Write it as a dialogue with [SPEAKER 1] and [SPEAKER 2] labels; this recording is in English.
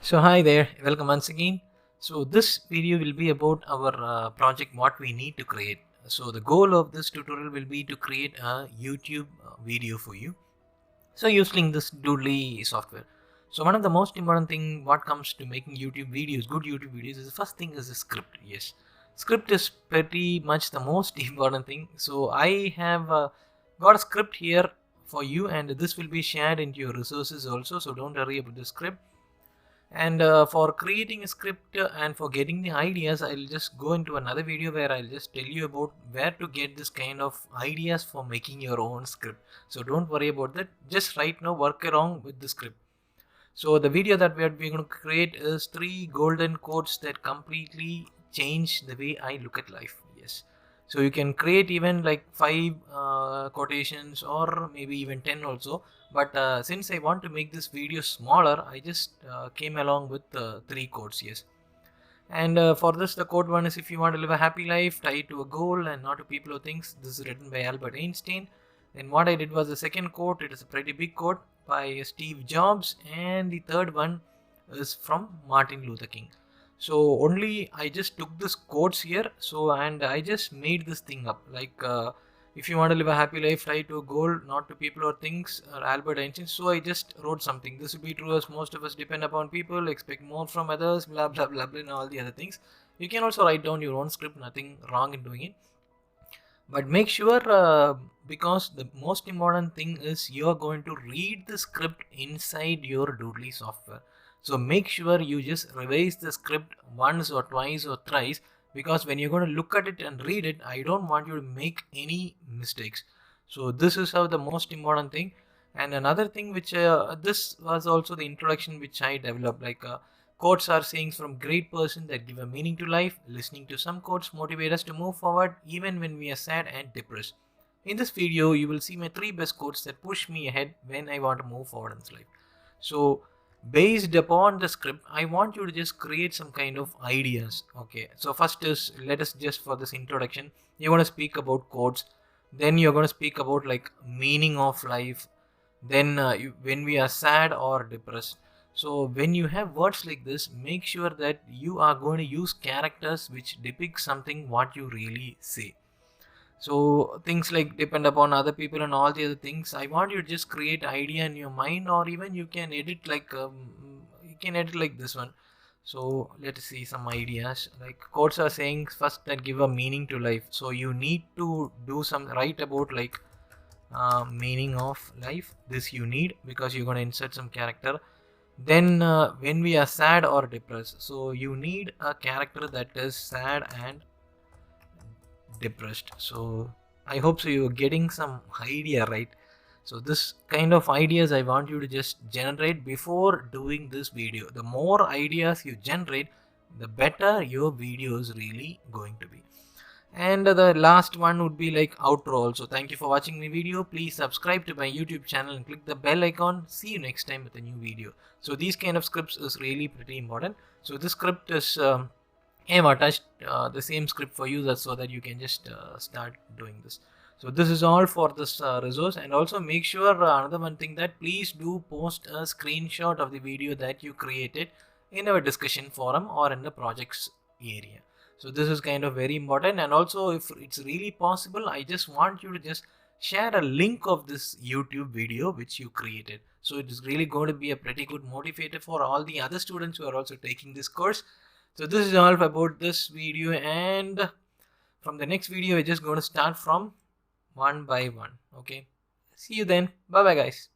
[SPEAKER 1] So hi there, welcome once again. So this video will be about our project, what we need to create. So the goal of this tutorial will be to create a YouTube video for you. So using this Doodly software. So one of the most important thing what comes to making YouTube videos, good YouTube videos, is the first thing is the script. Yes, script is pretty much the most important thing. So I have got a script here for you, and this will be shared into your resources also. So don't worry about the script. And for creating a script and for getting the ideas, I'll just go into another video where I'll just tell you about where to get this kind of ideas for making your own script. So don't worry about that, just right now work along with the script. So the video that we're going to create is 3 golden quotes that completely change the way I look at life. Yes, so you can create even like 5 quotations or maybe even 10 also, but since I want to make this video smaller, I just came along with 3 quotes. Yes, and for this, the quote one is, if you want to live a happy life, tie it to a goal and not to people or things. This is written by Albert Einstein. Then what I did was the second quote. It is a pretty big quote by Steve Jobs, and the third one is from Martin Luther King. So only I just took this quotes here, so and I just made this thing up like if you want to live a happy life, try to a goal, not to people or things, or Albert Einstein. So I just wrote something. This will be true as most of us depend upon people, expect more from others, blah blah blah blah, and all the other things. You can also write down your own script, nothing wrong in doing it. But make sure, because the most important thing is you're going to read the script inside your Doodly software. So make sure you just revise the script once or twice or thrice, because when you're going to look at it and read it, I don't want you to make any mistakes. So this is how the most important thing. And another thing which this was also the introduction which I developed, like quotes are sayings from great person that give a meaning to life. Listening to some quotes motivate us to move forward even when we are sad and depressed. In this video, you will see my 3 best quotes that push me ahead when I want to move forward in this life. So based upon the script, I want you to just create some kind of ideas. Okay, so first is, let us just for this introduction, you're going to speak about quotes. Then you're going to speak about like meaning of life. Then when we are sad or depressed. So when you have words like this, make sure that you are going to use characters which depict something what you really say. So things like depend upon other people and all the other things, I want you to just create idea in your mind, or even you can edit like this one. So let's see some ideas. Like quotes are saying first that give a meaning to life. So you need to do some write about like meaning of life. This you need because you're going to insert some character. Then when we are sad or depressed, so you need a character that is sad and depressed. So I hope so you're getting some idea, right? So this kind of ideas I want you to just generate before doing this video. The more ideas you generate, the better your video is really going to be. And the last one would be like outro also. Thank you for watching my video. Please subscribe to my YouTube channel and click the bell icon. See you next time with a new video. So these kind of scripts is really pretty important. So this script is I have attached the same script for you, that so that you can just start doing this. So this is all for this resource. And also make sure another one thing, that please do post a screenshot of the video that you created in our discussion forum or in the projects area. So this is kind of very important. And also, if it's really possible, I just want you to just share a link of this YouTube video which you created. So it is really going to be a pretty good motivator for all the other students who are also taking this course. So this is all about this video, and from the next video we're just going to start from one by one. Okay, see you then. Bye bye guys.